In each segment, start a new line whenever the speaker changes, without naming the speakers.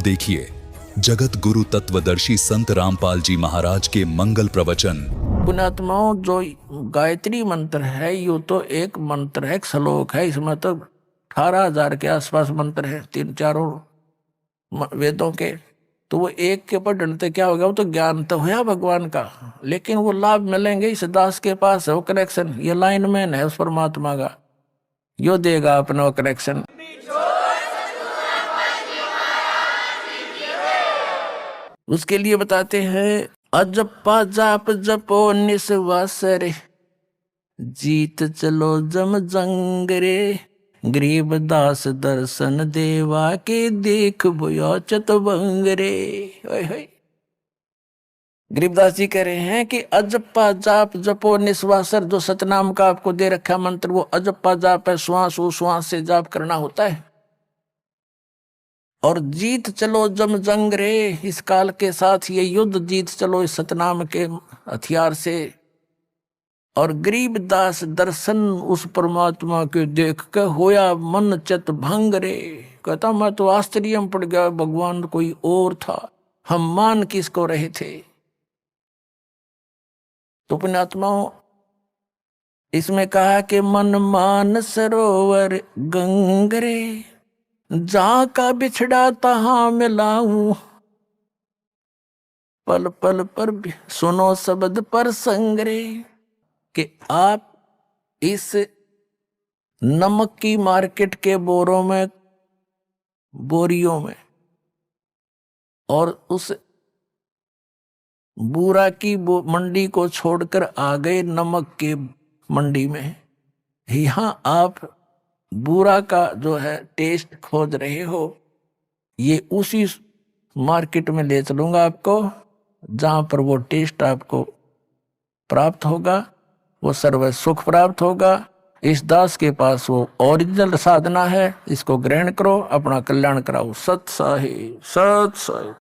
देखिए जगत गुरु तत्वदर्शी संत रामपाल जी महाराज के मंगल प्रवचन।
पुण्यात्माओं, जो गायत्री मंत्र है यो तो एक मंत्र है, एक श्लोक है। इसमें तो 18,000 के आसपास मंत्र है, तीन चारों वेदों के। तो वो एक के ऊपर डंडते क्या होगा? वो तो ज्ञान तो है भगवान का, लेकिन वो लाभ मिलेंगे इस दास के पास है वो कनेक्शन। ये लाइनमैन है उस परमात्मा का, यो देगा अपना वो कनेक्शन। उसके लिए बताते हैं, अजपा जाप जपो निस्वास रे, जीत चलो जम जंग रे, गरीबदास दर्शन देवा के देख बोया चतवंग रे। गरीबदास जी कह रहे हैं कि अजप्पा जाप जपो निस्वासर, जो सतनाम का आपको दे रखा मंत्र वो अजप्पा जाप है, श्वास उश्वास से जाप करना होता है। और जीत चलो जम जंग रे, इस काल के साथ ये युद्ध जीत चलो इस सतनाम के हथियार से। और गरीबदास दर्शन उस परमात्मा के देख के होया मन चत भंग रे। कहता मैं तो आश्चर्य में पड़ गया, भगवान कोई और था, हम मान किसको रहे थे। तो पुण्यात्माओं, इसमें कहा कि मन मान सरोवर गंग रे, जहां का बिछड़ा तहां मिलाऊं, पल पल पर सुनो शब्द पर संग रे। कि आप इस नमक की मार्केट के बोरों में, बोरियों में, और उस बूरा की मंडी को छोड़कर आ गए नमक के मंडी में। यहां आप बूरा का जो है टेस्ट खोज रहे हो, ये उसी मार्केट में ले चलूंगा आपको जहां पर वो टेस्ट आपको प्राप्त होगा, वो सर्व सुख प्राप्त होगा। इस दास के पास वो ओरिजिनल साधना है, इसको ग्रहण करो, अपना कल्याण कराओ। सत साहिब, सत साहिब।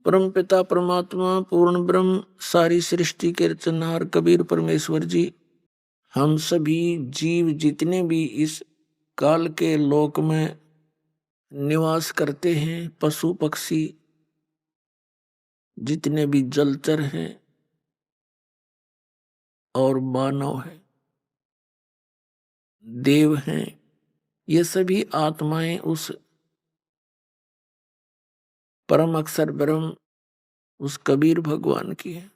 परम पिता परमात्मा पूर्ण ब्रह्म सारी सृष्टि के रचनहार कबीर परमेश्वर जी, हम सभी जीव जितने भी इस काल के लोक में निवास करते हैं, पशु पक्षी जितने भी जलचर हैं और मानव हैं, देव हैं, ये सभी आत्माएं उस परम अक्षर ब्रह्म, उस कबीर भगवान की है।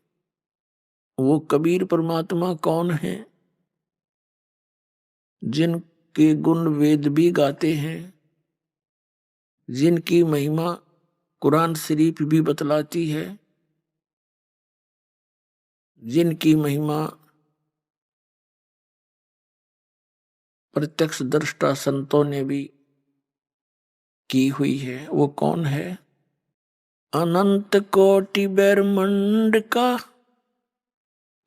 वो कबीर परमात्मा कौन है? जिनके गुण वेद भी गाते हैं, जिनकी महिमा कुरान शरीफ भी बतलाती है, जिनकी महिमा प्रत्यक्ष दृष्टा संतों ने भी की हुई है। वो कौन है? अनंत कोटि ब्रह्मांड का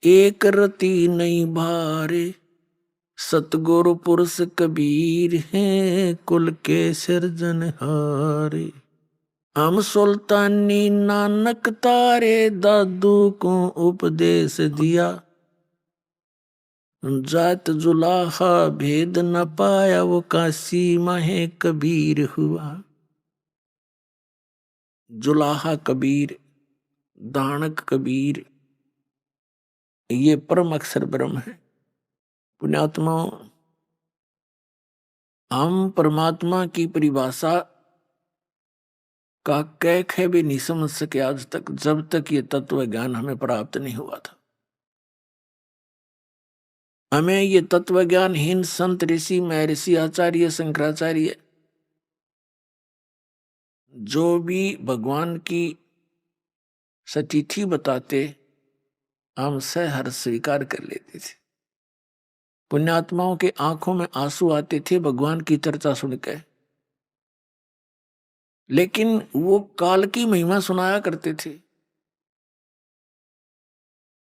एक रति नहीं भारे, सतगुरु पुरुष कबीर हैं कुल के सिरजनहारे। हम सुल्तानी नानक तारे दादू को उपदेश दिया, जात जुलाहा भेद न पाया, वो काशी माहे कबीर हुआ। जुलाहा कबीर, दानक कबीर, ये परम अक्षर ब्रह्म है। पुण्यात्माओं, हम परमात्मा की परिभाषा का कैख है भी नहीं समझ सके आज तक, जब तक ये तत्व ज्ञान हमें प्राप्त नहीं हुआ था। हमें ये तत्व ज्ञान हिंद संत ऋषि महर्षि आचार्य शंकराचार्य जो भी भगवान की सतिथि बताते, हम सहर्ष स्वीकार कर लेते थे। पुण्यात्माओं के आंखों में आंसू आते थे भगवान की चर्चा सुनकर, लेकिन वो काल की महिमा सुनाया करते थे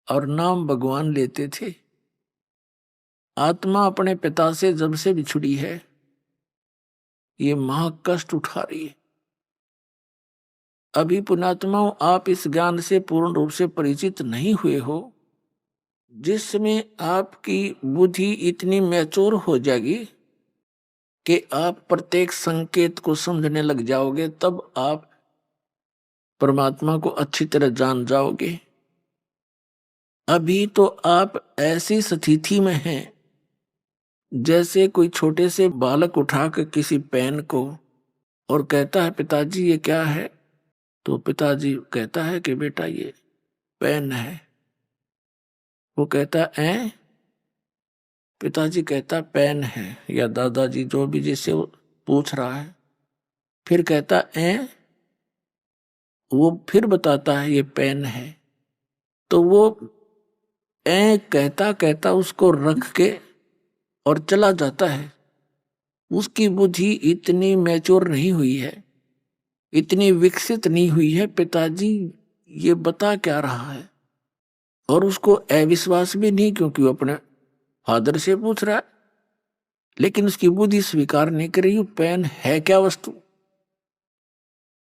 और नाम भगवान लेते थे। आत्मा अपने पिता से जब से बिछुड़ी है, ये महाकष्ट उठा रही है। अभी पुण्यात्माओं, आप इस ज्ञान से पूर्ण रूप से परिचित नहीं हुए हो, जिसमें आपकी बुद्धि इतनी मैच्योर हो जाएगी कि आप प्रत्येक संकेत को समझने लग जाओगे, तब आप परमात्मा को अच्छी तरह जान जाओगे। अभी तो आप ऐसी स्थिति में हैं जैसे कोई छोटे से बालक उठाकर किसी पेन को और कहता है पिताजी ये क्या है, तो पिताजी कहता है कि बेटा ये पेन है। वो कहता है पिताजी कहता पेन है, या दादाजी जो भी जिससे वो पूछ रहा है, फिर कहता वो फिर बताता है ये पेन है। तो वो कहता कहता उसको रख के और चला जाता है। उसकी बुद्धि इतनी मैच्योर नहीं हुई है, इतनी विकसित नहीं हुई है, पिताजी ये बता क्या रहा है। और उसको अविश्वास भी नहीं, क्योंकि वो अपने फादर से पूछ रहा है, लेकिन उसकी बुद्धि स्वीकार नहीं कर रही पेन है क्या वस्तु।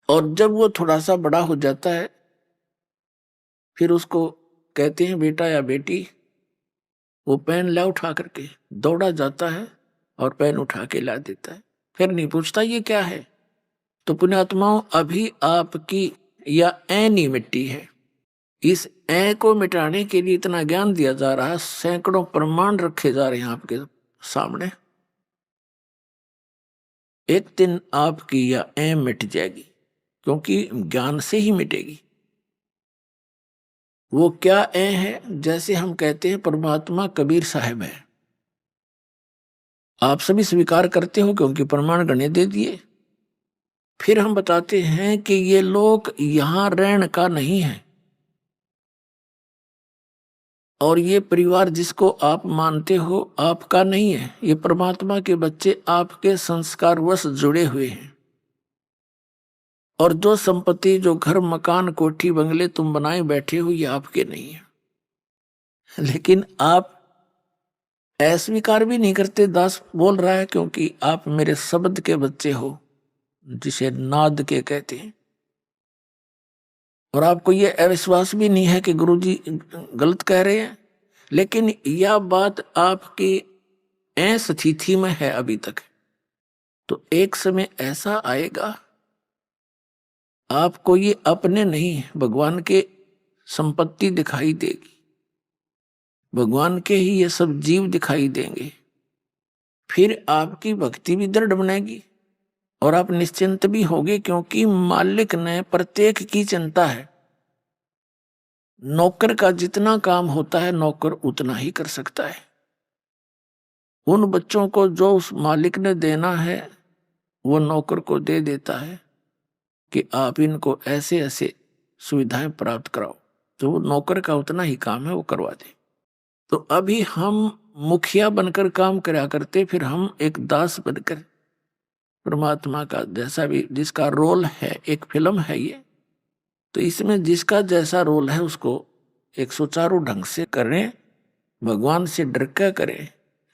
और जब वो थोड़ा सा बड़ा हो जाता है, फिर उसको कहते हैं बेटा या बेटी, वो पेन ला उठा करके दौड़ा जाता है और पेन उठा के ला देता है, फिर नहीं पूछता ये क्या है। तो पुण्यात्माओं, अभी आपकी या नहीं मिट्टी है, इस को मिटाने के लिए इतना ज्ञान दिया जा रहा है, सैकड़ों प्रमाण रखे जा रहे हैं आपके सामने। एक दिन आपकी या मिट जाएगी, क्योंकि ज्ञान से ही मिटेगी। वो क्या है, जैसे हम कहते हैं परमात्मा कबीर साहब है, आप सभी स्वीकार करते हो क्योंकि प्रमाण गणे दे दिए। फिर हम बताते हैं कि ये लोक यहां रहने का नहीं है, और ये परिवार जिसको आप मानते हो आपका नहीं है। ये परमात्मा के बच्चे आपके संस्कारवश जुड़े हुए हैं। और जो संपत्ति, जो घर मकान कोठी बंगले तुम बनाए बैठे हो, ये आपके नहीं है। लेकिन आप अस्वीकार भी नहीं करते। दास बोल रहा है क्योंकि आप मेरे शब्द के बच्चे हो, जिसे नाद के कहते हैं। और आपको ये अविश्वास भी नहीं है कि गुरुजी गलत कह रहे हैं, लेकिन यह बात आपकी स्थिति में है अभी तक। तो एक समय ऐसा आएगा, आपको ये अपने नहीं, भगवान के संपत्ति दिखाई देगी, भगवान के ही ये सब जीव दिखाई देंगे। फिर आपकी भक्ति भी दृढ़ बनेगी और आप निश्चिंत भी होगे, क्योंकि मालिक ने प्रत्येक की चिंता है। नौकर का जितना काम होता है नौकर उतना ही कर सकता है। उन बच्चों को जो उस मालिक ने देना है वो नौकर को दे देता है कि आप इनको ऐसे ऐसे सुविधाएं प्राप्त कराओ, तो वो नौकर का उतना ही काम है, वो करवा दे। तो अभी हम मुखिया बनकर काम करा करते, फिर हम एक दास बनकर परमात्मा का जैसा भी जिसका रोल है, एक फिल्म है ये, तो इसमें जिसका जैसा रोल है उसको एक सुचारू ढंग से करें, भगवान से डर के करें,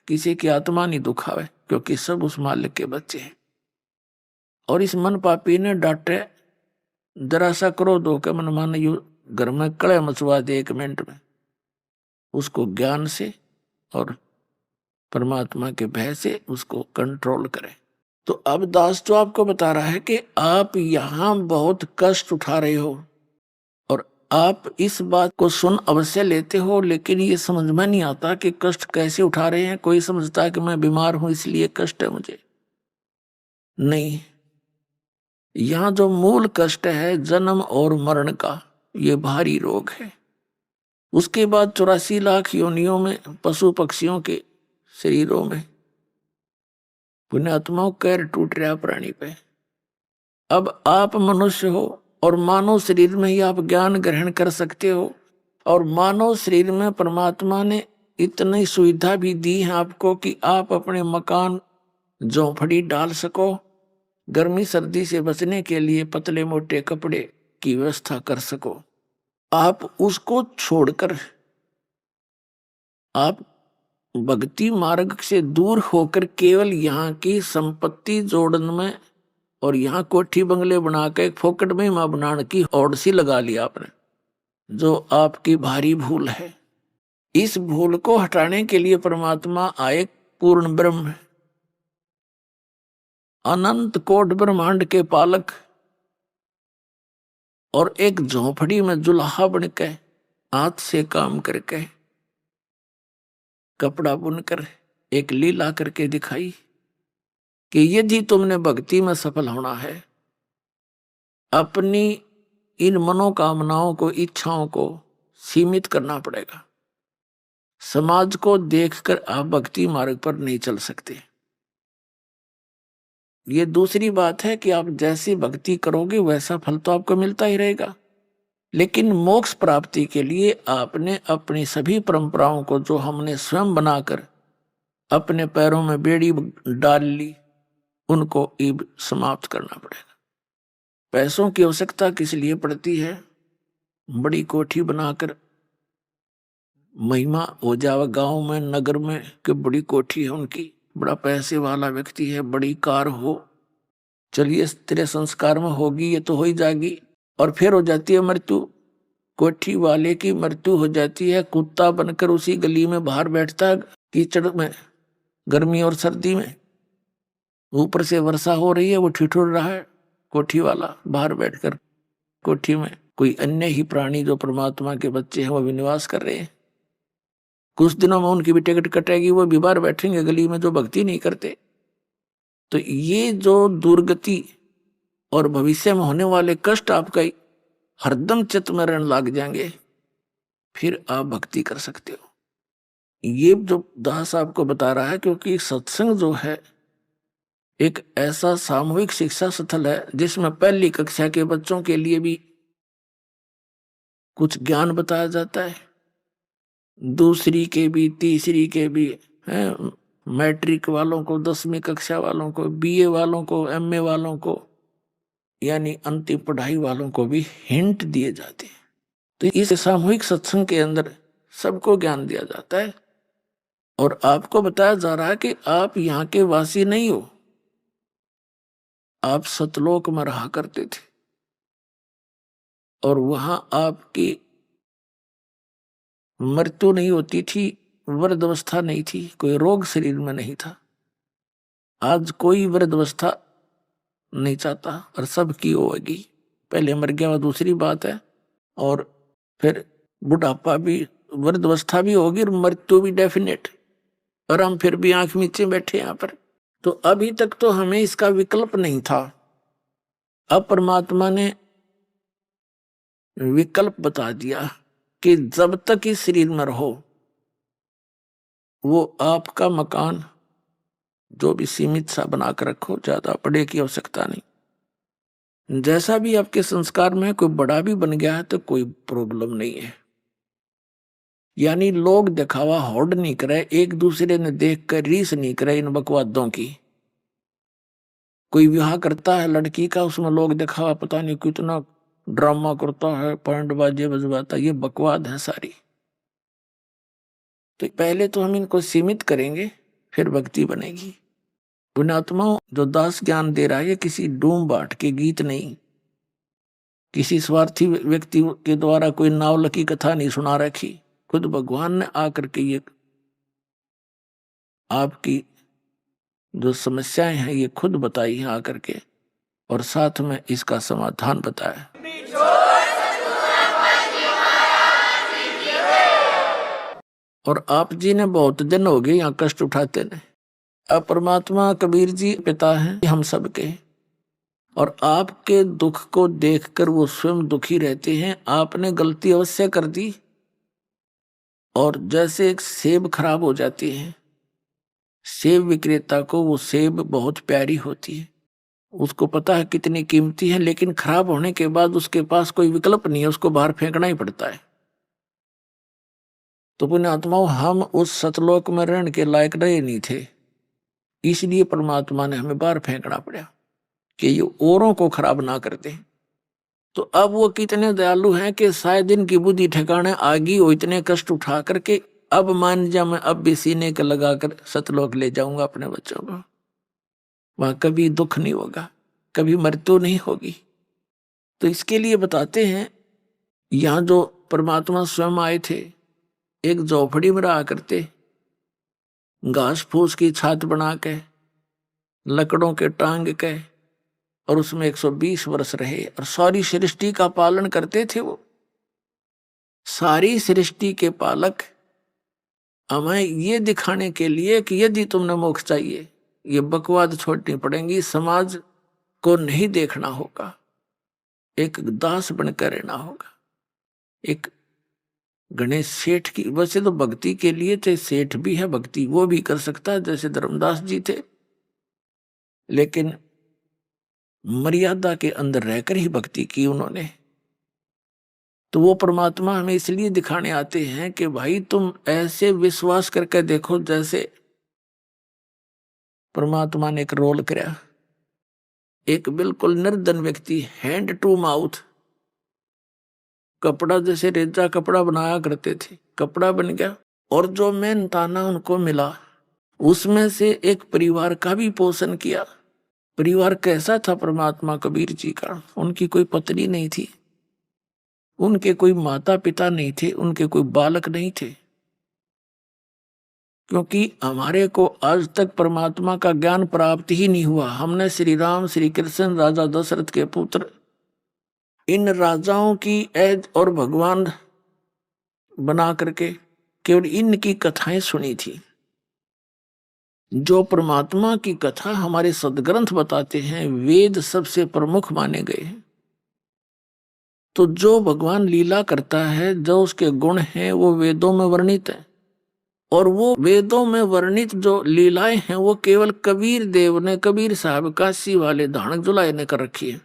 किसी की आत्मा नहीं दुखावे, क्योंकि सब उस मालिक के बच्चे हैं। और इस मन पापी ने डांटे, जरा सा क्रोध होकर मन मान यू घर में कड़े मचवा दे 1 मिनट में, उसको ज्ञान से और परमात्मा के भय से उसको कंट्रोल करें। तो अब दास जो आपको बता रहा है कि आप यहां बहुत कष्ट उठा रहे हो, और आप इस बात को सुन अवश्य लेते हो, लेकिन ये समझ में नहीं आता कि कष्ट कैसे उठा रहे हैं। कोई समझता है कि मैं बीमार हूं इसलिए कष्ट है मुझे, नहीं। यहां जो मूल कष्ट है जन्म और मरण का, ये भारी रोग है। उसके बाद 84 लाख योनियों में, पशु पक्षियों के शरीरों में पुण्यात्माओं कैर टूट रहा प्राणी पे। अब आप मनुष्य हो और मानव शरीर में ही आप ज्ञान ग्रहण कर सकते हो, और मानव शरीर में परमात्मा ने इतनी सुविधा भी दी है आपको कि आप अपने मकान झोंपड़ी डाल सको, गर्मी सर्दी से बचने के लिए पतले मोटे कपड़े की व्यवस्था कर सको। आप उसको छोड़कर आप भक्ति मार्ग से दूर होकर केवल यहाँ की संपत्ति जोड़न में और यहाँ कोठी बंगले बना के एक फोकट में मां बनाने की ओर सी लगा लिया आपने, जो आपकी भारी भूल है। इस भूल को हटाने के लिए परमात्मा आए पूर्ण ब्रह्म, अनंत कोट ब्रह्मांड के पालक, और एक झोपड़ी में जुल्हा बनके हाथ से काम करके कपड़ा बुनकर एक लीला करके दिखाई कि यदि तुमने भक्ति में सफल होना है, अपनी इन मनोकामनाओं को, इच्छाओं को सीमित करना पड़ेगा। समाज को देखकर आप भक्ति मार्ग पर नहीं चल सकते। ये दूसरी बात है कि आप जैसी भक्ति करोगे वैसा फल तो आपको मिलता ही रहेगा, लेकिन मोक्ष प्राप्ति के लिए आपने अपनी सभी परंपराओं को, जो हमने स्वयं बनाकर अपने पैरों में बेड़ी डाल ली, उनको अब समाप्त करना पड़ेगा। पैसों की आवश्यकता किस लिए पड़ती है? बड़ी कोठी बनाकर महिमा हो जावे गांव में, नगर में कि बड़ी कोठी है उनकी, बड़ा पैसे वाला व्यक्ति है, बड़ी कार हो, चलिए तेरे संस्कार में होगी, ये तो हो ही जाएगी, और फिर हो जाती है मृत्यु। कोठी वाले की मृत्यु हो जाती है, कुत्ता बनकर उसी गली में बाहर बैठता है कीचड़ में, गर्मी और सर्दी में, ऊपर से वर्षा हो रही है, वो ठिठुर रहा है कोठी वाला बाहर बैठकर। कोठी में कोई अन्य ही प्राणी जो परमात्मा के बच्चे हैं वो भी निवास कर रहे हैं। कुछ दिनों में उनकी भी टिकट कटेगी, वो भी बाहर बैठेंगे गली में, जो भक्ति नहीं करते। तो ये जो दुर्गति और भविष्य में होने वाले कष्ट आपका हरदम चित्त में रहने लग जाएंगे, फिर आप भक्ति कर सकते हो। ये जो दास आपको बता रहा है, क्योंकि सत्संग जो है एक ऐसा सामूहिक शिक्षा स्थल है जिसमें पहली कक्षा के बच्चों के लिए भी कुछ ज्ञान बताया जाता है, दूसरी के भी, तीसरी के भी है, मैट्रिक वालों को, 10वीं कक्षा वालों को, बीए वालों को, एमए वालों को, यानी अंतिम पढ़ाई वालों को भी हिंट दिए जाते हैं। तो इस सामूहिक सत्संग के अंदर सबको ज्ञान दिया जाता है और आपको बताया जा रहा है कि आप यहाँ के वासी नहीं हो, आप सतलोक में रहा करते थे और वहां आपकी मृत्यु नहीं होती थी, वृद्धावस्था नहीं थी, कोई रोग शरीर में नहीं था। आज कोई वृद्धावस्था नहीं चाहता और सबकी होगी, पहले मर गया वो दूसरी बात है, और फिर बुढ़ापा भी, वृद्धावस्था भी होगी और मृत्यु भी डेफिनेट, और हम फिर भी आंख नीचे बैठे यहाँ पर। तो अभी तक तो हमें इसका विकल्प नहीं था, अब परमात्मा ने विकल्प बता दिया कि जब तक इस शरीर में रहो, वो आपका मकान जो भी सीमित सा बनाकर रखो, ज्यादा बड़े की आवश्यकता नहीं। जैसा भी आपके संस्कार में कोई बड़ा भी बन गया है तो कोई प्रॉब्लम नहीं है। यानी लोग दिखावा होड़ नहीं करे, एक दूसरे ने देख कर रीस नहीं करे इन बकवादों की। कोई विवाह करता है लड़की का, उसमें लोग दिखावा पता नहीं कितना ड्रामा करता है, पैंट बाजे बजवाता, ये बकवाद है सारी। तो पहले तो हम इनको सीमित करेंगे, फिर भक्ति बनेगी। पुण्यात्माओं, जो दास ज्ञान दे रहा है, ये किसी डूम बाट के गीत नहीं, किसी स्वार्थी व्यक्ति के द्वारा कोई नावल की कथा नहीं सुना रखी, खुद भगवान ने आकर के ये आपकी जो समस्याएं हैं ये खुद बताई हैं आकर के, और साथ में इसका समाधान बताया। और आप जी ने बहुत दिन हो गए यहाँ कष्ट उठाते ने। अब परमात्मा कबीर जी पिता हैं हम सबके, और आपके दुख को देखकर वो स्वयं दुखी रहते हैं। आपने गलती अवश्य कर दी, और जैसे एक सेब खराब हो जाती है, सेब विक्रेता को वो सेब बहुत प्यारी होती है, उसको पता है कितनी कीमती है, लेकिन खराब होने के बाद उसके पास कोई विकल्प नहीं है, उसको बाहर फेंकना ही पड़ता है। तो पुण्यात्माओं, हम उस सतलोक में रहने के लायक रहे नहीं थे, इसलिए परमात्मा ने हमें बाहर फेंकना पड़ा कि ये औरों को खराब ना कर दे। तो अब वो कितने दयालु हैं कि शायद इनकी बुद्धि ठिकाने आ गई हो, इतने कष्ट उठा करके अब मान जा मैं अब भी सीने के लगाकर सतलोक ले जाऊंगा अपने बच्चों को, वहां कभी दुख नहीं होगा, कभी मृत्यु नहीं होगी। तो इसके लिए बताते हैं, यहाँ जो परमात्मा स्वयं आए थे एक झोपड़ी में रहा करते, घास फूस की छत बना के, लकड़ों के टांग के, और उसमें 120 वर्ष रहे और सारी सृष्टि का पालन करते थे। वो सारी सृष्टि के पालक हमें ये दिखाने के लिए कि यदि तुमने मोक्ष चाहिए, ये बकवाद छोड़नी पड़ेगी, समाज को नहीं देखना होगा, एक दास बनकर रहना होगा। एक गणेश सेठ की, वैसे तो भक्ति के लिए चाहे सेठ भी है, भक्ति वो भी कर सकता है जैसे धर्मदास जी थे, लेकिन मर्यादा के अंदर रहकर ही भक्ति की उन्होंने। तो वो परमात्मा हमें इसलिए दिखाने आते हैं कि भाई तुम ऐसे विश्वास करके देखो जैसे परमात्मा ने एक रोल कराया। एक बिल्कुल निर्धन व्यक्ति, हैंड टू माउथ, कपड़ा जैसे रेजा कपड़ा बनाया करते थे, कपड़ा बन गया, और जो मेहनताना उनको मिला उसमें से एक परिवार का भी पोषण किया। परिवार कैसा था परमात्मा कबीर जी का? उनकी कोई पत्नी नहीं थी, उनके कोई माता पिता नहीं थे, उनके कोई बालक नहीं थे, क्योंकि हमारे को आज तक परमात्मा का ज्ञान प्राप्त ही नहीं हुआ। हमने श्री राम, श्री कृष्ण, राजा दशरथ के पुत्र, इन राजाओं की ऐद और भगवान बना करके केवल इनकी कथाएं सुनी थी। जो परमात्मा की कथा हमारे सदग्रंथ बताते हैं, वेद सबसे प्रमुख माने गए हैं। तो जो भगवान लीला करता है, जो उसके गुण हैं, वो वेदों में वर्णित है, और वो वेदों में वर्णित जो लीलाएं हैं वो केवल कबीर देव ने, कबीर साहब काशी वाले धानक जुलाए ने कर रखी है।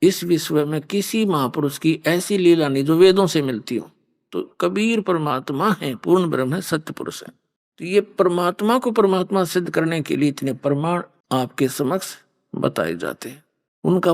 इस विश्व में किसी महापुरुष की ऐसी लीला नहीं जो वेदों से मिलती हो। तो कबीर परमात्मा है, पूर्ण ब्रह्म है, सत्य पुरुष है। तो ये परमात्मा को परमात्मा सिद्ध करने के लिए इतने प्रमाण आपके समक्ष बताए जाते हैं। उनका